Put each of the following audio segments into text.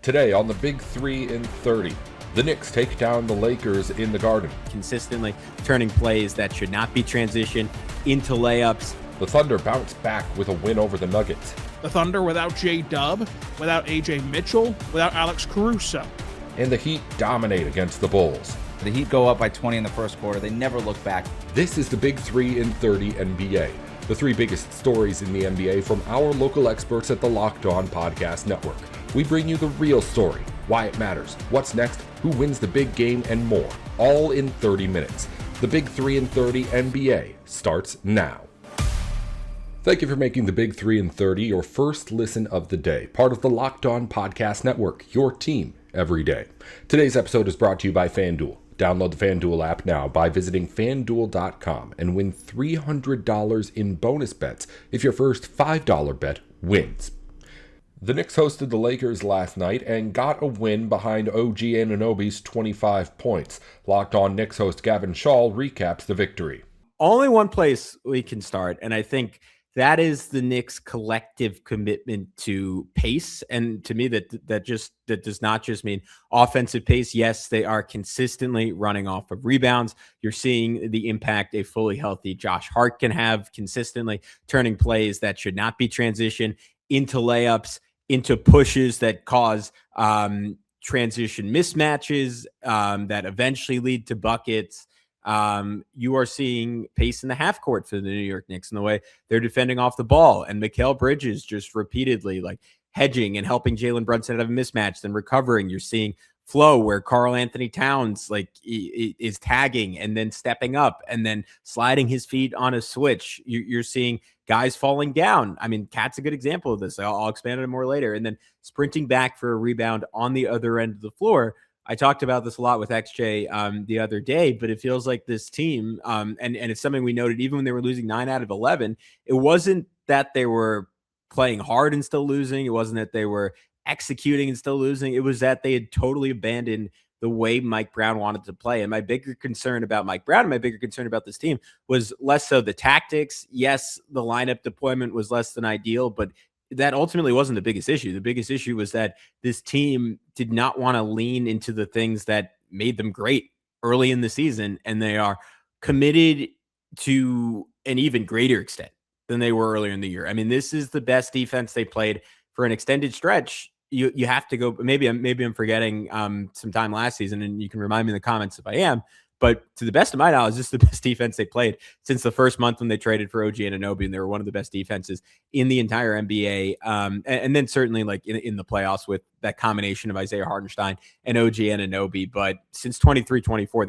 Today on the Big 3 in 30, the Knicks take down the Lakers in the Garden. Consistently turning plays that should not be transitioned into layups. The Thunder bounce back with a win over the Nuggets. The Thunder without J-Dub, without AJ Mitchell, without Alex Caruso. And the Heat dominate against the Bulls. The Heat go up by 20 in the first quarter. They never look back. This is the Big 3 in 30 NBA. The three biggest stories in the NBA from our local experts at the Locked On Podcast Network. We bring you the real story, why it matters, what's next, who wins the big game, and more, all in 30 minutes. The Big 3 in 30 NBA starts now. Thank you for making the Big 3 in 30 your first listen of the day, part of the Locked On Podcast Network, your team every day. Today's episode is brought to you by FanDuel. Download the FanDuel app now by visiting FanDuel.com and win $300 in bonus bets if your first $5 bet wins. The Knicks hosted the Lakers last night and got a win behind OG Anunoby's 25 points. Locked On Knicks host Gavin Shaw recaps the victory. Only one place we can start, and I think that is the Knicks' collective commitment to pace. And to me, that does not just mean offensive pace. Yes, they are consistently running off of rebounds. You're seeing the impact a fully healthy Josh Hart can have, consistently turning plays that should not be transitioned into layups, into pushes that cause transition mismatches that eventually lead to buckets. You are seeing pace in the half court for the New York Knicks in the way they're defending off the ball, and Mikal Bridges just repeatedly like hedging and helping Jalen Brunson out of a mismatch, then recovering. You're seeing flow where Karl Anthony Towns like is tagging and then stepping up and then sliding his feet on a switch. You're seeing guys falling down. I mean, Cat's a good example of this. I'll expand on it more later. And then sprinting back for a rebound on the other end of the floor. I talked about this a lot with XJ the other day, but it feels like this team, and it's something we noted even when they were losing 9 out of 11, it wasn't that they were playing hard and still losing. It wasn't that they were executing and still losing. It was that they had totally abandoned the way Mike Brown wanted to play. And my bigger concern about Mike Brown and my bigger concern about this team was less so the tactics. Yes, the lineup deployment was less than ideal, but that ultimately wasn't the biggest issue. The biggest issue was that this team did not want to lean into the things that made them great early in the season, and they are committed to an even greater extent than they were earlier in the year. I mean, this is the best defense they played for an extended stretch. You have to go. Maybe I'm forgetting some time last season, and you can remind me in the comments if I am. But to the best of my knowledge, this is the best defense they played since the first month when they traded for OG Anunoby, and they were one of the best defenses in the entire NBA. And then certainly like in the playoffs with that combination of Isaiah Hartenstein and OG Anunoby. But since 23-24,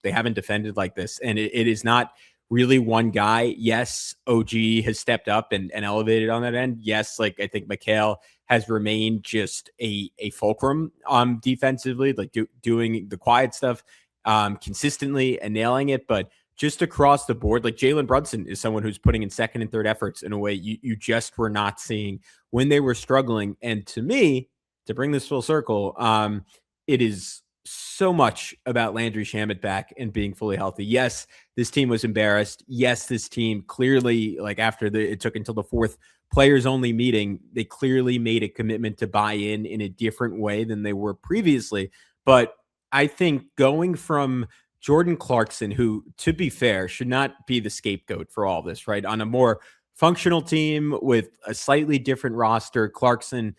they haven't defended like this, and it is not really one guy. Yes, OG has stepped up and elevated on that end. Yes, like I think Mikal has remained just a fulcrum defensively, like doing the quiet stuff consistently and nailing it. But just across the board, like Jalen Brunson is someone who's putting in second and third efforts in a way you just were not seeing when they were struggling. And to me, to bring this full circle, it is so much about Landry Shamet back and being fully healthy. Yes, this team was embarrassed. Yes, this team clearly, like after it took until the fourth players only meeting, they clearly made a commitment to buy in a different way than they were previously. But I think going from Jordan Clarkson, who, to be fair, should not be the scapegoat for all this, right? On a more functional team with a slightly different roster, Clarkson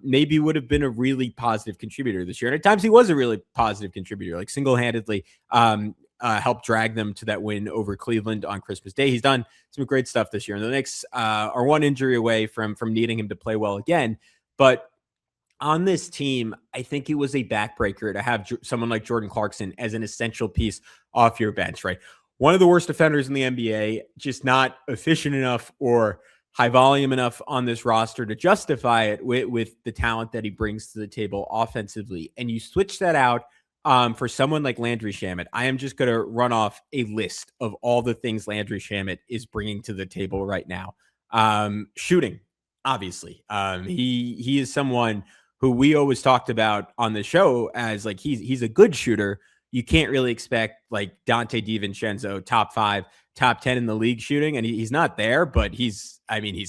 maybe would have been a really positive contributor this year. And at times he was a really positive contributor, like single-handedly helped drag them to that win over Cleveland on Christmas Day. He's done some great stuff this year. And the Knicks are one injury away from needing him to play well again. But on this team, I think it was a backbreaker to have someone like Jordan Clarkson as an essential piece off your bench, right? One of the worst defenders in the NBA, just not efficient enough or high volume enough on this roster to justify it with the talent that he brings to the table offensively. And you switch that out for someone like Landry Shamet. I am just going to run off a list of all the things Landry Shamet is bringing to the table right now. Shooting, obviously. He is someone who we always talked about on the show as like he's a good shooter, you can't really expect like Dante DiVincenzo, top 5, top 10 in the league shooting. And he's not there, but he's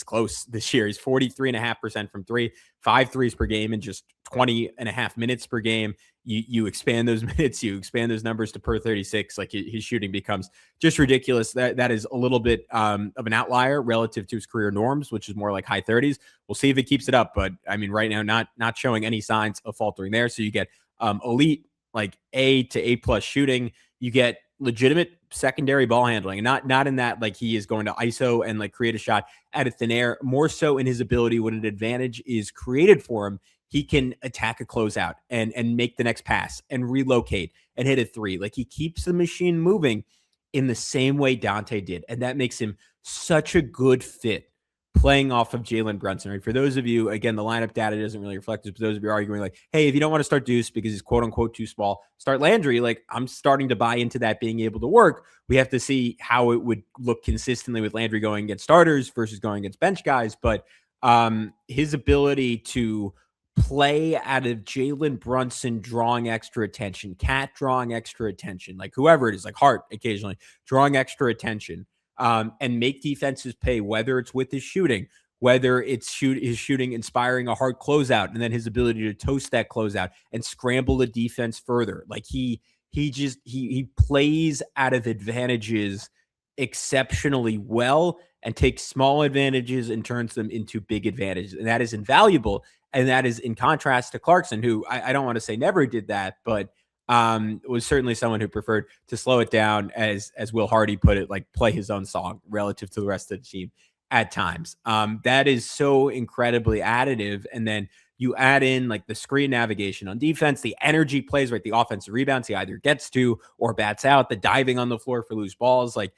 close this year. He's 43.5% from 3, 5 threes per game in just 20.5 minutes per game. You expand those minutes, you expand those numbers to per 36, like his shooting becomes just ridiculous. That is a little bit of an outlier relative to his career norms, which is more like high 30s. We'll see if it keeps it up, but I mean, right now, not showing any signs of faltering there. So you get elite, like A to A plus shooting. You get legitimate secondary ball handling, and not in that like he is going to ISO and like create a shot out of thin air, more so in his ability when an advantage is created for him, he can attack a closeout and make the next pass and relocate and hit a 3. Like he keeps the machine moving in the same way Dante did. And that makes him such a good fit playing off of Jalen Brunson. Right? For those of you, again, the lineup data doesn't really reflect this, but those of you arguing like, hey, if you don't want to start Deuce because he's quote unquote too small, start Landry. Like I'm starting to buy into that being able to work. We have to see how it would look consistently with Landry going against starters versus going against bench guys. But his ability to play out of Jalen Brunson drawing extra attention, Cat drawing extra attention, like whoever it is, like Hart occasionally drawing extra attention, and make defenses pay, whether it's with his shooting, whether it's his shooting inspiring a hard closeout, and then his ability to toast that closeout and scramble the defense further. Like he plays out of advantages exceptionally well and takes small advantages and turns them into big advantages. And that is invaluable. And that is in contrast to Clarkson, who I don't want to say never did that, but was certainly someone who preferred to slow it down, as Will Hardy put it, like play his own song relative to the rest of the team at times. That is so incredibly additive. And then you add in like the screen navigation on defense, the energy plays, right? The offensive rebounds he either gets to or bats out, the diving on the floor for loose balls. Like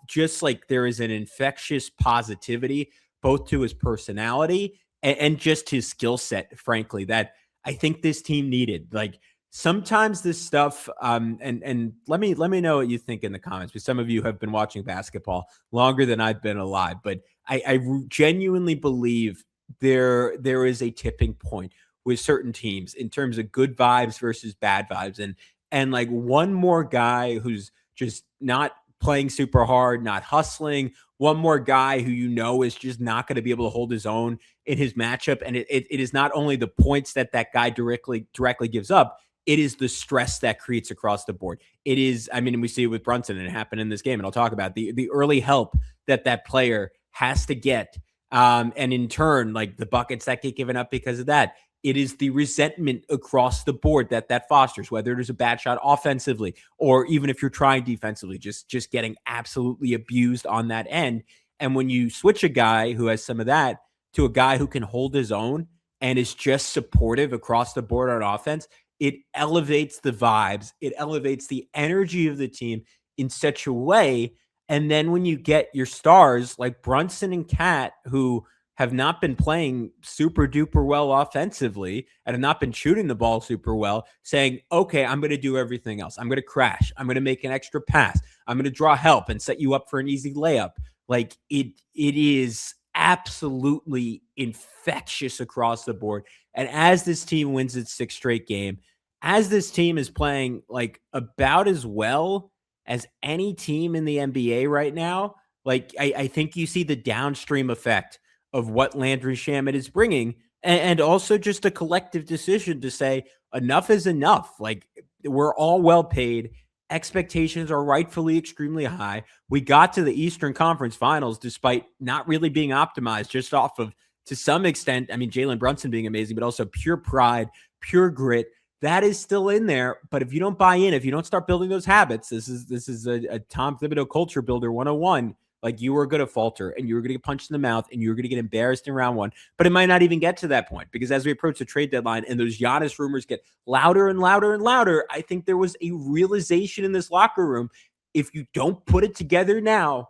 just like there is an infectious positivity both to his personality and just his skill set, frankly, that I think this team needed. Like sometimes this stuff, and let me know what you think in the comments, because some of you have been watching basketball longer than I've been alive, but I genuinely believe there is a tipping point with certain teams in terms of good vibes versus bad vibes. And like one more guy who's just not playing super hard, not hustling, one more guy who you know is just not going to be able to hold his own in his matchup. And it is not only the points that guy directly gives up, it is the stress that creates across the board. It is, I mean, we see it with Brunson, and it happened in this game, and I'll talk about the early help that player has to get. And in turn, like the buckets that get given up because of that. It is the resentment across the board that fosters, whether it is a bad shot offensively or even if you're trying defensively, just getting absolutely abused on that end. And when you switch a guy who has some of that to a guy who can hold his own and is just supportive across the board on offense, it elevates the vibes. It elevates the energy of the team in such a way. And then when you get your stars like Brunson and Cat, who have not been playing super duper well offensively and have not been shooting the ball super well, saying, okay, I'm going to do everything else. I'm going to crash. I'm going to make an extra pass. I'm going to draw help and set you up for an easy layup. Like it is absolutely infectious across the board. And as this team wins its 6th straight game, as this team is playing like about as well as any team in the NBA right now, like I think you see the downstream effect of what Landry Shamet is bringing, and also just a collective decision to say enough is enough. Like we're all well paid. Expectations are rightfully extremely high. We got to the Eastern Conference Finals despite not really being optimized, just off of, to some extent, I mean, Jalen Brunson being amazing, but also pure pride, pure grit. That is still in there. But if you don't buy in, if you don't start building those habits, this is a Tom Thibodeau culture builder 101. Like you were going to falter and you were going to get punched in the mouth and you were going to get embarrassed in round 1. But it might not even get to that point, because as we approach the trade deadline and those Giannis rumors get louder and louder and louder, I think there was a realization in this locker room. If you don't put it together now,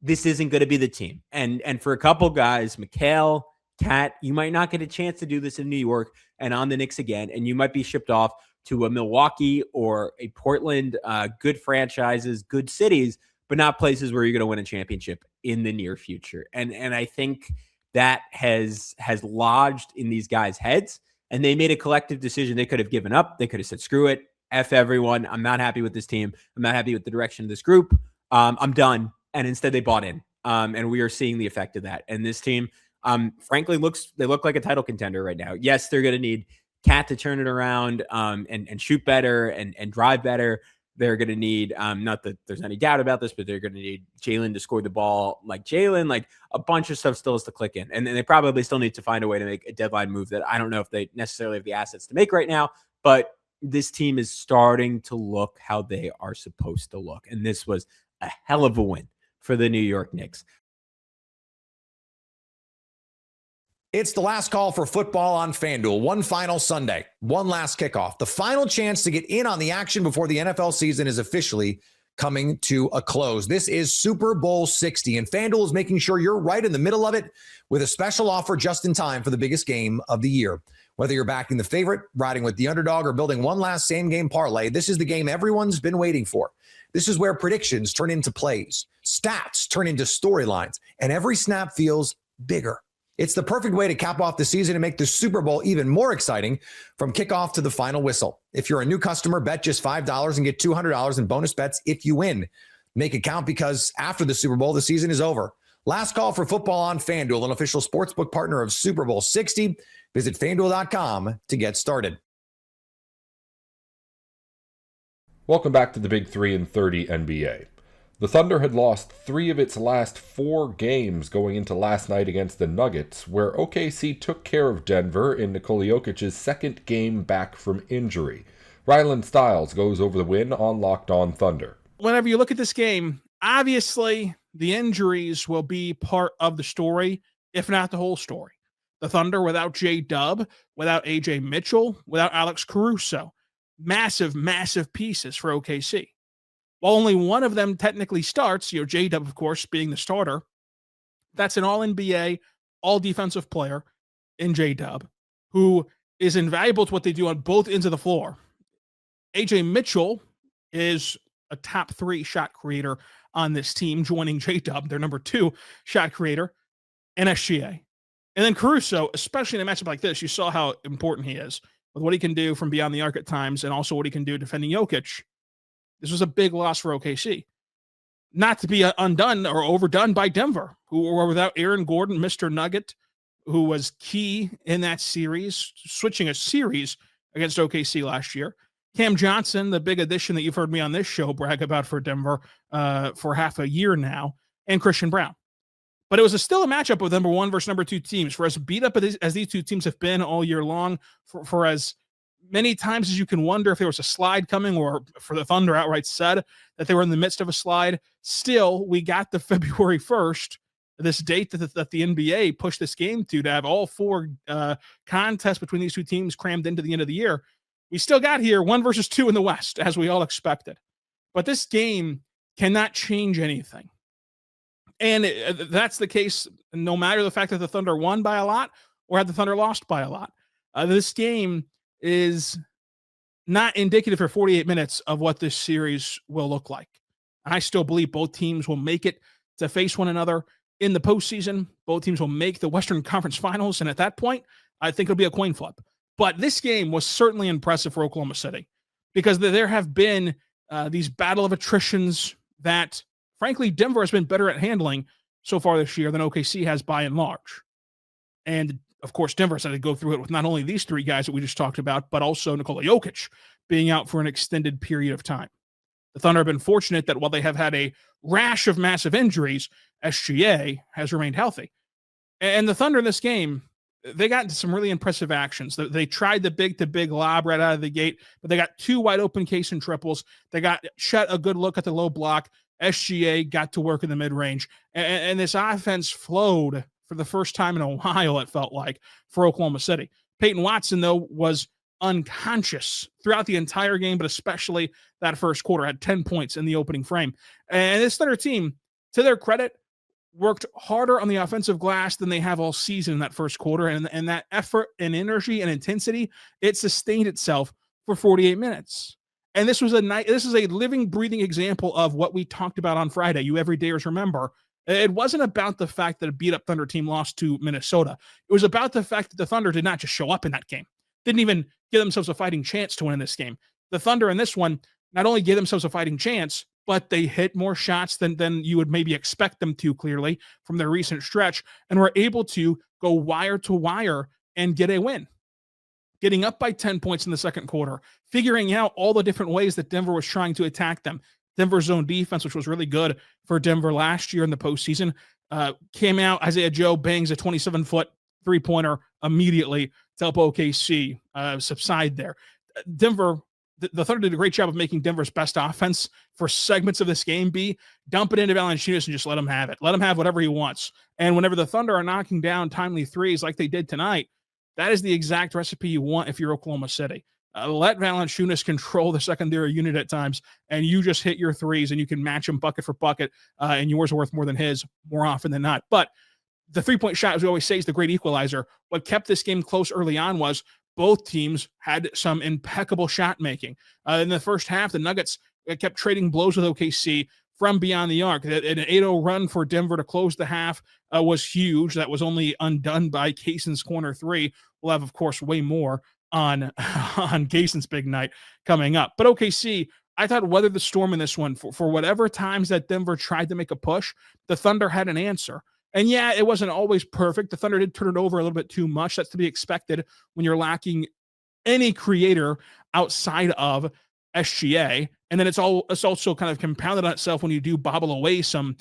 this isn't going to be the team. And for a couple guys, Mikal, Cat, you might not get a chance to do this in New York and on the Knicks again. And you might be shipped off to a Milwaukee or a Portland, good franchises, good cities, but not places where you're going to win a championship in the near future. And I think that has lodged in these guys' heads, and they made a collective decision. They could have given up. They could have said, screw it. F everyone. I'm not happy with this team. I'm not happy with the direction of this group. I'm done. And instead they bought in. And we are seeing the effect of that. And this team, frankly, they look like a title contender right now. Yes, they're going to need Cat to turn it around and shoot better and drive better. They're going to need, not that there's any doubt about this, but they're going to need Jalen to score the ball like Jalen. Like a bunch of stuff still has to click in. And then they probably still need to find a way to make a deadline move that I don't know if they necessarily have the assets to make right now. But this team is starting to look how they are supposed to look. And this was a hell of a win for the New York Knicks. It's the last call for football on FanDuel. One final Sunday, one last kickoff. The final chance to get in on the action before the NFL season is officially coming to a close. This is Super Bowl 60, and FanDuel is making sure you're right in the middle of it with a special offer just in time for the biggest game of the year. Whether you're backing the favorite, riding with the underdog, or building one last same-game parlay, this is the game everyone's been waiting for. This is where predictions turn into plays, stats turn into storylines, and every snap feels bigger. It's the perfect way to cap off the season and make the Super Bowl even more exciting from kickoff to the final whistle. If you're a new customer, bet just $5 and get $200 in bonus bets if you win. Make it count because after the Super Bowl, the season is over. Last call for football on FanDuel, an official sportsbook partner of Super Bowl 60. Visit FanDuel.com to get started. Welcome back to the Big 3 and 30 NBA. The Thunder had lost 3 of its last 4 games going into last night against the Nuggets, where OKC took care of Denver in Nikola Jokic's second game back from injury. Ryland Stiles goes over the win on Locked On Thunder. Whenever you look at this game, obviously the injuries will be part of the story, if not the whole story. The Thunder without J-Dub, without AJ Mitchell, without Alex Caruso. Massive, massive pieces for OKC. While only one of them technically starts, J-Dub, of course, being the starter, that's an all-NBA, all-defensive player in J-Dub, who is invaluable to what they do on both ends of the floor. AJ Mitchell is a top 3 shot creator on this team, joining J-Dub, their number 2 shot creator, and SGA. And then Caruso, especially in a matchup like this, you saw how important he is with what he can do from beyond the arc at times and also what he can do defending Jokic. This was a big loss for OKC. Not to be undone or overdone by Denver, who were without Aaron Gordon, Mr. Nugget, who was key in that series, switching a series against OKC last year. Cam Johnson, the big addition that you've heard me on this show brag about for Denver for half a year now, and Christian Brown. But it was still a matchup of number 1 versus number 2 teams. For as beat up as these two teams have been all year long, for as many times as you can wonder if there was a slide coming, or for the Thunder outright said that they were in the midst of a slide, still, we got to February 1st, this date that the NBA pushed this game to have all 4 contests between these two teams crammed into the end of the year. We still got here 1 versus 2 in the West, as we all expected. But this game cannot change anything. And that's the case no matter the fact that the Thunder won by a lot or had the Thunder lost by a lot. This game is not indicative for 48 minutes of what this series will look like. I still believe both teams will make it to face one another in the postseason. Both teams will make the Western Conference Finals, and at that point, I think it'll be a coin flip. But this game was certainly impressive for Oklahoma City because there have been these battle of attritions that, frankly, Denver has been better at handling so far this year than OKC has by and large. And of course, Denver has had to go through it with not only these 3 guys that we just talked about, but also Nikola Jokic being out for an extended period of time. The Thunder have been fortunate that while they have had a rash of massive injuries, SGA has remained healthy. And the Thunder in this game, they got into some really impressive actions. They tried the big-to-big lob right out of the gate, but they got 2 wide-open case and triples. They got shot a good look at the low block. SGA got to work in the mid-range. And this offense flowed for the first time in a while, it felt like, for Oklahoma City. Peyton Watson, though, was unconscious throughout the entire game, but especially that first quarter, had 10 points in the opening frame. And this Thunder team, to their credit, worked harder on the offensive glass than they have all season in that first quarter. And that effort and energy and intensity, it sustained itself for 48 minutes. And this is a living, breathing example of what we talked about on Friday. You everydayers remember. It wasn't about the fact that a beat-up Thunder team lost to Minnesota. It was about the fact that the Thunder did not just show up in that game. Didn't even give themselves a fighting chance to win in this game. The Thunder in this one not only gave themselves a fighting chance, but they hit more shots than you would maybe expect them to, clearly, from their recent stretch, and were able to go wire to wire and get a win. Getting up by 10 points in the second quarter, figuring out all the different ways that Denver was trying to attack them. Denver's zone defense, which was really good for Denver last year in the postseason, came out. Isaiah Joe bangs a 27-foot three-pointer immediately to help OKC subside there. Denver, the Thunder did a great job of making Denver's best offense for segments of this game dump it into Valanciunas and just let him have it. Let him have whatever he wants. And whenever the Thunder are knocking down timely threes like they did tonight, that is the exact recipe you want if you're Oklahoma City. Let Valanciunas control the secondary unit at times, and you just hit your threes, and you can match them bucket for bucket, and yours are worth more than his more often than not. But the three-point shot, as we always say, is the great equalizer. What kept this game close early on was both teams had some impeccable shot making. In the first half, the Nuggets kept trading blows with OKC from beyond the arc. An 8-0 run for Denver to close the half was huge. That was only undone by Kaysen's corner three. We'll have, of course, way more on Kaysen's big night coming up. But OKC, I thought, weathered the storm in this one. For whatever times that Denver tried to make a push, the Thunder had an answer. And yeah, it wasn't always perfect. The Thunder did turn it over a little bit too much. That's to be expected when you're lacking any creator outside of SGA. And then it's also kind of compounded on itself when you do bobble away some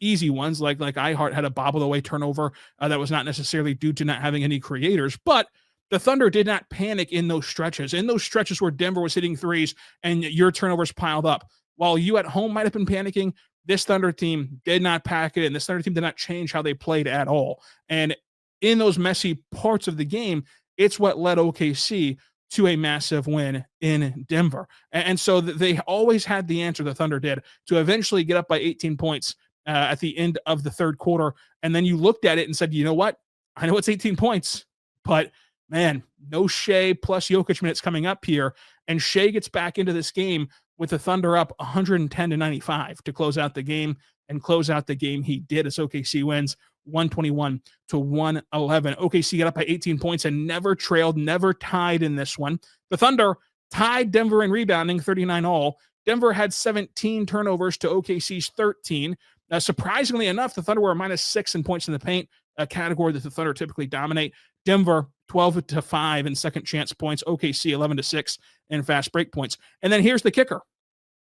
easy ones, like iHeart had a bobble away turnover that was not necessarily due to not having any creators. But the Thunder did not panic in those stretches. In those stretches where Denver was hitting threes and your turnovers piled up, while you at home might have been panicking, this Thunder team did not pack it, and this Thunder team did not change how they played at all. And in those messy parts of the game, it's what led OKC to a massive win in Denver. And so they always had the answer, the Thunder did, to eventually get up by 18 points at the end of the third quarter. And then you looked at it and said, you know what? I know it's 18 points, but man, no Shea plus Jokic minutes coming up here. And Shea gets back into this game with the Thunder up 110-95 to close out the game, and close out the game he did as OKC wins 121-111. OKC got up by 18 points and never trailed, never tied in this one. The Thunder tied Denver in rebounding 39 all. Denver had 17 turnovers to OKC's 13. Surprisingly enough, the Thunder were -6 in points in the paint, a category that the Thunder typically dominate. Denver 12-5 in second chance points. OKC 11-6 in fast break points. And then here's the kicker.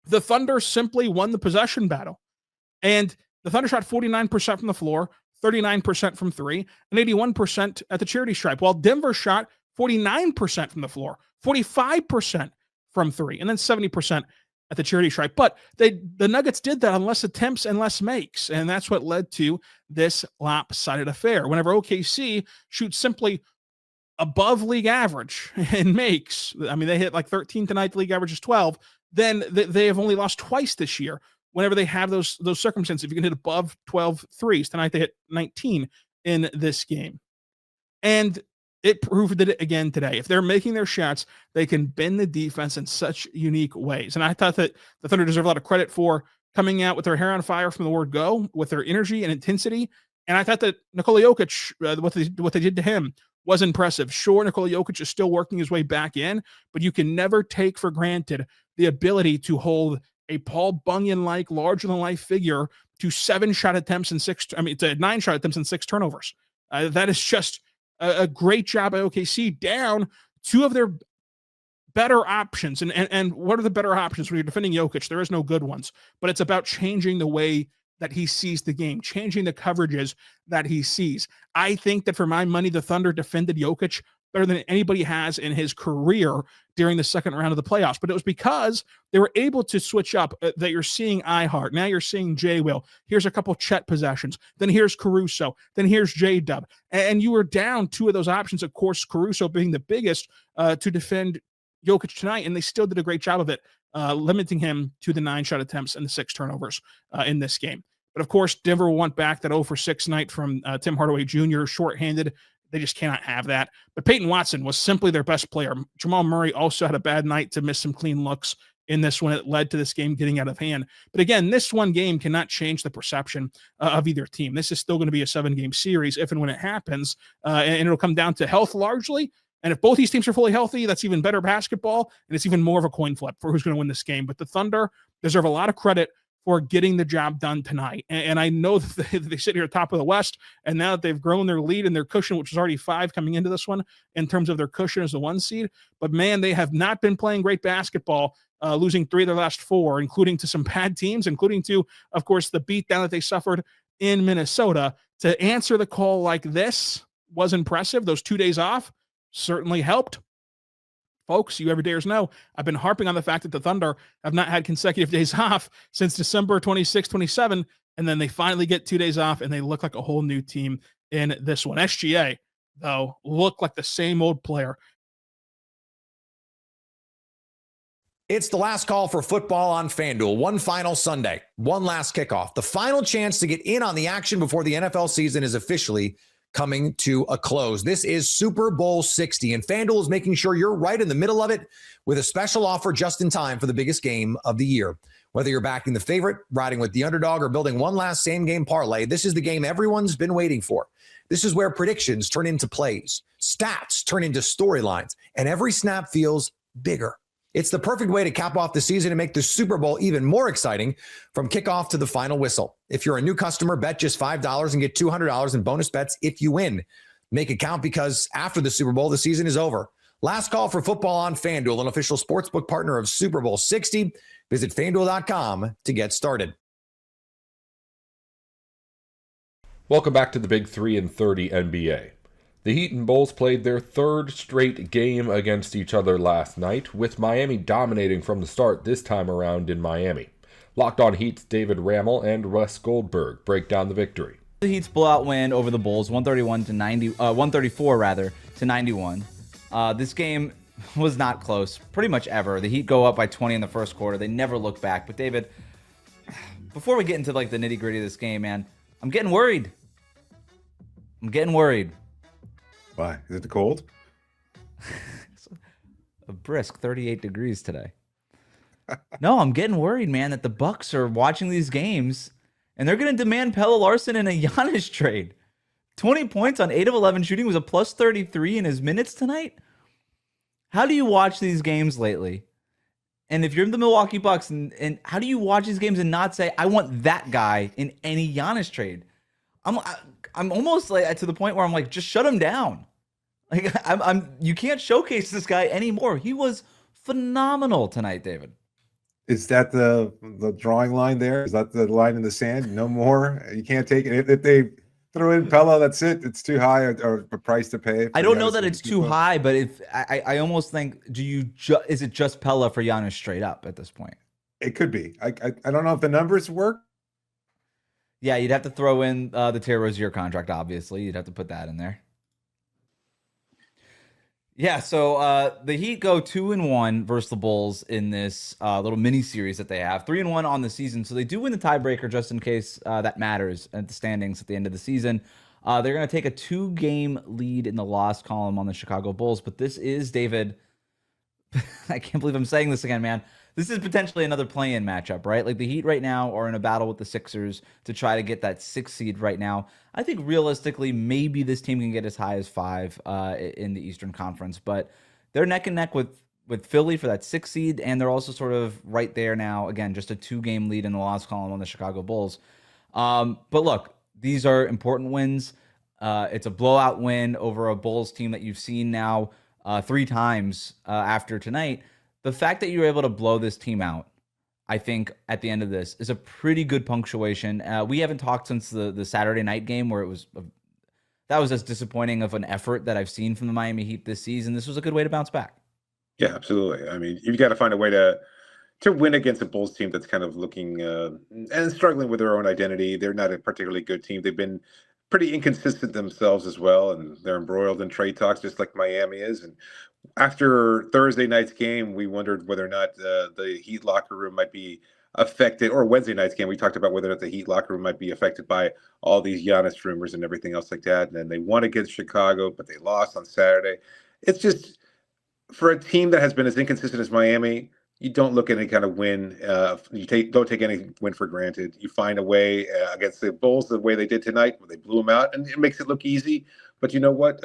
The Thunder simply won the possession battle. And the Thunder shot 49% from the floor, 39% from three, and 81% at the charity stripe, while Denver shot 49% from the floor, 45% from three, and then 70% at the charity stripe. But the Nuggets did that on less attempts and less makes, and that's what led to this lopsided affair. Whenever OKC shoots simply above league average in makes, I mean, they hit like 13 tonight, the league average is 12, then they have only lost twice this year. Whenever they have those circumstances, if you can hit above 12 threes, tonight they hit 19 in this game. And it proved it again today. If they're making their shots, they can bend the defense in such unique ways. And I thought that the Thunder deserve a lot of credit for coming out with their hair on fire from the word go, with their energy and intensity. And I thought that Nikola Jokic, what they did to him was impressive. Sure, Nikola Jokic is still working his way back in, but you can never take for granted the ability to hold a Paul Bunyan-like larger-than-life figure to 9 shot attempts and 6 turnovers. That is just a great job by OKC, down two of their better options. And what are the better options when you're defending Jokic? There is no good ones, but it's about changing the way that he sees the game, changing the coverages that he sees. I think that for my money, the Thunder defended Jokic better than anybody has in his career during the second round of the playoffs. But it was because they were able to switch up, that you're seeing iHeart. Now you're seeing J. Will. Here's a couple Chet possessions. Then here's Caruso. Then here's J-Dub. And you were down two of those options, of course, Caruso being the biggest to defend Jokic tonight. And they still did a great job of it, limiting him to the 9 shot attempts and the 6 turnovers in this game. But of course, Denver will want back that 0 for 6 night from Tim Hardaway Jr. shorthanded. They just cannot have that. But Peyton Watson was simply their best player. Jamal Murray also had a bad night to miss some clean looks in this one. It led to this game getting out of hand. But again, this one game cannot change the perception of either team. This is still going to be a 7-game series if and when it happens. And it'll come down to health largely. And if both these teams are fully healthy, that's even better basketball, and it's even more of a coin flip for who's going to win this game. But the Thunder deserve a lot of credit for getting the job done tonight. And I know that they sit here top of the West, and now that they've grown their lead and their cushion, which was already 5 coming into this one, in terms of their cushion as the 1 seed. But man, they have not been playing great basketball, losing 3 of their last 4, including to some bad teams, including to, of course, the beatdown that they suffered in Minnesota. To answer the call like this was impressive. Those 2 days off certainly helped. Folks, you everydayers know I've been harping on the fact that the Thunder have not had consecutive days off since December 26, 27, and then they finally get 2 days off, and they look like a whole new team in this one. SGA, though, look like the same old player. It's the last call for football on FanDuel. One final Sunday, one last kickoff. The final chance to get in on the action before the NFL season is officially coming to a close. This is Super Bowl 60, and FanDuel is making sure you're right in the middle of it with a special offer just in time for the biggest game of the year. Whether you're backing the favorite, riding with the underdog, or building one last same-game parlay, this is the game everyone's been waiting for. This is where predictions turn into plays, stats turn into storylines, and every snap feels bigger. It's the perfect way to cap off the season and make the Super Bowl even more exciting from kickoff to the final whistle. If you're a new customer, bet just $5 and get $200 in bonus bets if you win. Make it count, because after the Super Bowl, the season is over. Last call for football on FanDuel, an official sportsbook partner of Super Bowl 60. Visit FanDuel.com to get started. Welcome back to the Big 3 and 30 NBA. The Heat and Bulls played their 3rd straight game against each other last night, with Miami dominating from the start this time around in Miami. Locked On Heat's David Rammel and Russ Goldberg break down the victory. The Heat's blowout win over the Bulls, 134 to 91. This game was not close, pretty much ever. The Heat go up by 20 in the first quarter. They never look back. But David, before we get into like the nitty gritty of this game, man, I'm getting worried. Why? Is it the cold? It's a brisk 38 degrees today. No, I'm getting worried, man, that the Bucks are watching these games and they're going to demand Pelle Larsson in a Giannis trade. 20 points on 8 of 11 shooting, was a plus 33 in his minutes tonight. How do you watch these games lately? And if you're the Milwaukee Bucks, and how do you watch these games and not say, I want that guy in any Giannis trade? I'm almost like to the point where I'm like, just shut him down. Like you can't showcase this guy anymore. He was phenomenal tonight, David. Is that the drawing line there? Is that the line in the sand? No more? You can't take it. If they throw in Pella, that's it. It's too high or a price to pay. I don't know that it's too high, but if I almost think, is it just Pella for Giannis straight up at this point? It could be. I don't know if the numbers work. Yeah, you'd have to throw in the Terry Rozier contract, obviously. You'd have to put that in there. Yeah, so the Heat go 2-1 versus the Bulls in this little mini series that they have. 3-1 on the season, so they do win the tiebreaker just in case that matters at the standings at the end of the season. They're going to take a 2-game lead in the loss column on the Chicago Bulls, but this is, David, I can't believe I'm saying this again, man. This is potentially another play-in matchup, right? Like the Heat right now are in a battle with the Sixers to try to get that 6th seed right now. I think realistically, maybe this team can get as high as 5 in the Eastern Conference, but they're neck and neck with Philly for that 6th seed, and they're also sort of right there now. Again, just a 2-game lead in the loss column on the Chicago Bulls. But look, these are important wins. It's a blowout win over a Bulls team that you've seen now 3 times after tonight. The fact that you were able to blow this team out, I think, at the end of this, is a pretty good punctuation. We haven't talked since the Saturday night game where that was as disappointing of an effort that I've seen from the Miami Heat this season. This was a good way to bounce back. Yeah, absolutely. I mean, you've got to find a way to win against a Bulls team that's kind of looking and struggling with their own identity. They're not a particularly good team. They've been pretty inconsistent themselves as well, and they're embroiled in trade talks just like Miami is. And after Thursday night's game, we wondered whether or not the Heat locker room might be affected, or Wednesday night's game, we talked about whether or not the Heat locker room might be affected by all these Giannis rumors and everything else like that. And then they won against Chicago, but they lost on Saturday. It's just, for a team that has been as inconsistent as Miami, you don't look at any kind of win. Don't take any win for granted. You find a way against the Bulls the way they did tonight, where they blew them out, and it makes it look easy. But you know what?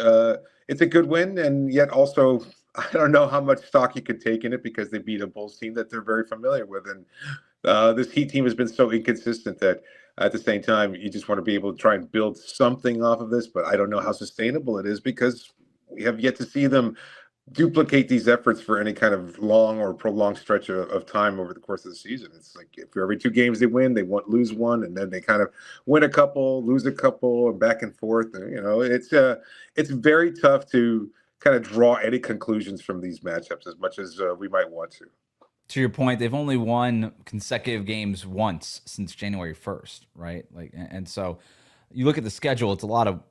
it's a good win, and yet also I don't know how much stock you could take in it because they beat a Bulls team that they're very familiar with, and this Heat team has been so inconsistent that at the same time you just want to be able to try and build something off of this. But I don't know how sustainable it is because we have yet to see them duplicate these efforts for any kind of long or prolonged stretch of time over the course of the season. It's like if every 2 games they win, they lose one, and then they kind of win a couple, lose a couple, and back and forth. And, it's very tough to kind of draw any conclusions from these matchups as much as we might want to. To your point, they've only won consecutive games once since January 1st, right? And so you look at the schedule, it's a lot of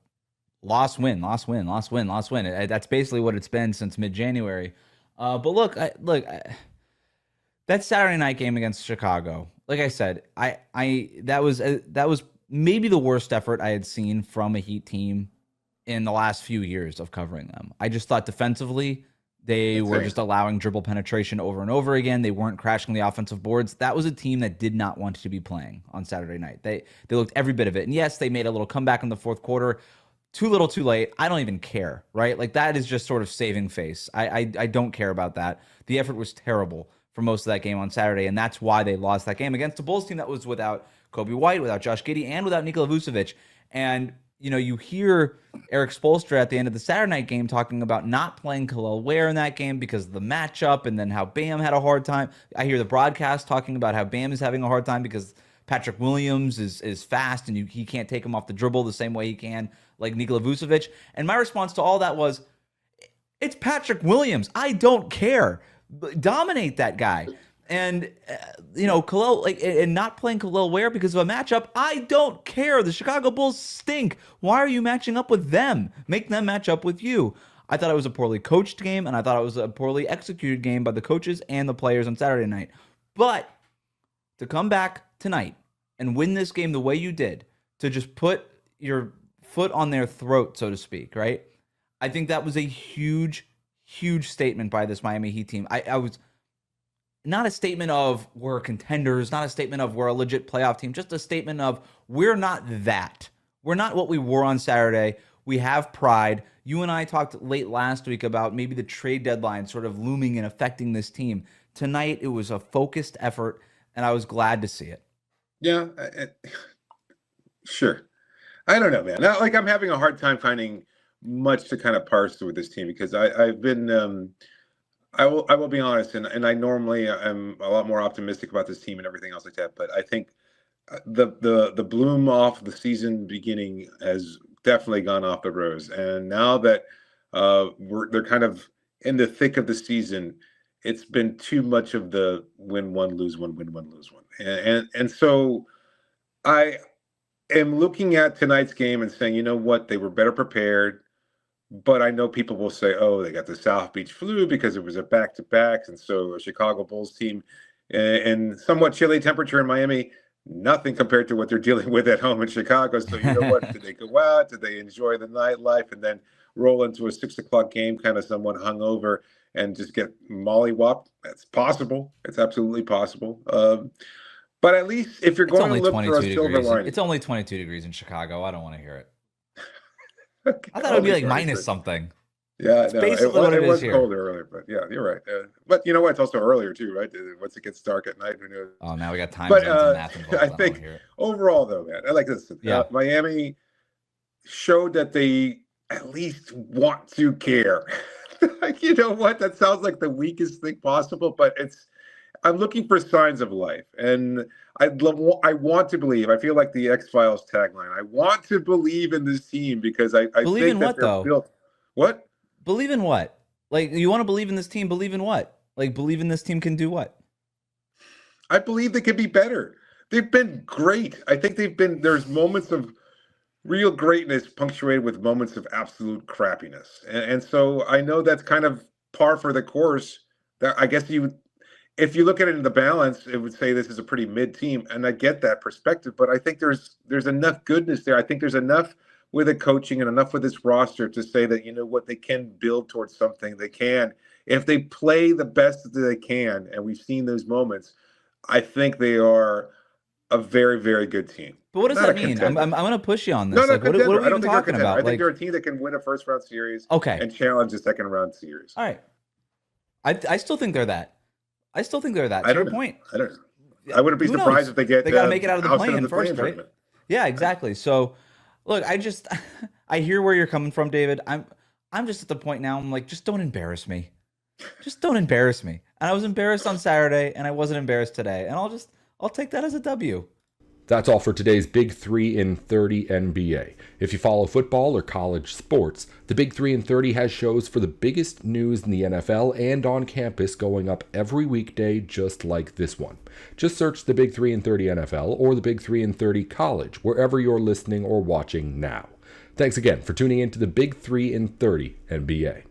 loss, win. That's basically what it's been since mid-January. But look, that Saturday night game against Chicago, like I said, that was maybe the worst effort I had seen from a Heat team in the last few years of covering them. I just thought defensively, they were just allowing dribble penetration over and over again. They weren't crashing the offensive boards. That was a team that did not want to be playing on Saturday night. They looked every bit of it. And yes, they made a little comeback in the fourth quarter. Too little, too late. I don't even care, right? Like that is just sort of saving face. I don't care about that. The effort was terrible for most of that game on Saturday, and that's why they lost that game against a Bulls team that was without Kobe White, without Josh Giddey, and without Nikola Vucevic. And you hear Eric Spoelstra at the end of the Saturday night game talking about not playing Khalil Ware in that game because of the matchup, and then how Bam had a hard time. I hear the broadcast talking about how Bam is having a hard time because Patrick Williams is fast and he can't take him off the dribble the same way he can like Nikola Vucevic. And my response to all that was, it's Patrick Williams. I don't care. Dominate that guy. And, Khalil, and not playing Khalil Ware because of a matchup, I don't care. The Chicago Bulls stink. Why are you matching up with them? Make them match up with you. I thought it was a poorly coached game, and I thought it was a poorly executed game by the coaches and the players on Saturday night. But to come back tonight and win this game the way you did, to just put your foot on their throat, so to speak, right? I think that was a huge, huge statement by this Miami Heat team. I was not a statement of we're contenders, not a statement of we're a legit playoff team, just a statement of we're not that. We're not what we were on Saturday. We have pride. You and I talked late last week about maybe the trade deadline sort of looming and affecting this team. Tonight, it was a focused effort, and I was glad to see it. Yeah, sure. I don't know, man. I'm having a hard time finding much to kind of parse with this team because I've been I will be honest, and I normally am a lot more optimistic about this team and everything else like that. But I think the bloom off the season beginning has definitely gone off the rose, and now that they're kind of in the thick of the season, it's been too much of the win one, lose one, win one, lose one, and so I am looking at tonight's game and saying, you know what, they were better prepared. But I know people will say, oh, they got the South Beach flu because it was a back-to-back. And so a Chicago Bulls team and somewhat chilly temperature in Miami, nothing compared to what they're dealing with at home in Chicago. So you know what? Did they go out? Did they enjoy the nightlife and then roll into a 6:00 game kind of somewhat hungover and just get mollywopped? That's possible. It's absolutely possible. But at least if you're going to look for a silver lining. It's only 22 degrees in Chicago. I don't want to hear it. Okay. I thought it would be like minus something. Yeah, it's basically what it was is here. Colder earlier, but yeah, you're right. But you know what? It's also earlier too, right? Once it gets dark at night, who knows? Oh, now we got time zones and math involved. I think overall, though, man, I like this. Yeah. Miami showed that they at least want to care. Like, you know what? That sounds like the weakest thing possible, but I'm looking for signs of life, and I want to believe. I feel like the X-Files tagline. I want to believe in this team because I believe think in that what they're though? built. What? Believe in what? Like, you want to believe in this team? Believe in what? Like, believe in this team can do what? I believe they could be better. They've been great. I think there's moments of real greatness punctuated with moments of absolute crappiness. And so I know that's kind of par for the course. That I guess if you look at it in the balance, it would say this is a pretty mid team. And I get that perspective, but I think there's enough goodness there. I think there's enough with the coaching and enough with this roster to say that, you know what, they can build towards something. They can, if they play the best that they can, and we've seen those moments, I think they are a very, very good team. But what does Not that a mean? contender. I'm going to push you on this. No, Like, what contender. are we I don't even think they're a talking contender. about? I think Like, they're a team that can win a first round series. Okay. And challenge a second round series. All right. I still think they're that. I still think they're that. I To don't your know. point. I wouldn't be Who surprised knows? if they get. They got to make it out of the ousted play-in in the first, play-in right? tournament. Yeah, exactly. So, look, I hear where you're coming from, David. I'm just at the point now. I'm like, just don't embarrass me. Just don't embarrass me. And I was embarrassed on Saturday, and I wasn't embarrassed today. And I'll take that as a W. That's all for today's Big 3 in 30 NBA. If you follow football or college sports, the Big 3 in 30 has shows for the biggest news in the NFL and on campus going up every weekday just like this one. Just search the Big 3 in 30 NFL or the Big 3 in 30 college wherever you're listening or watching now. Thanks again for tuning in to the Big 3 in 30 NBA.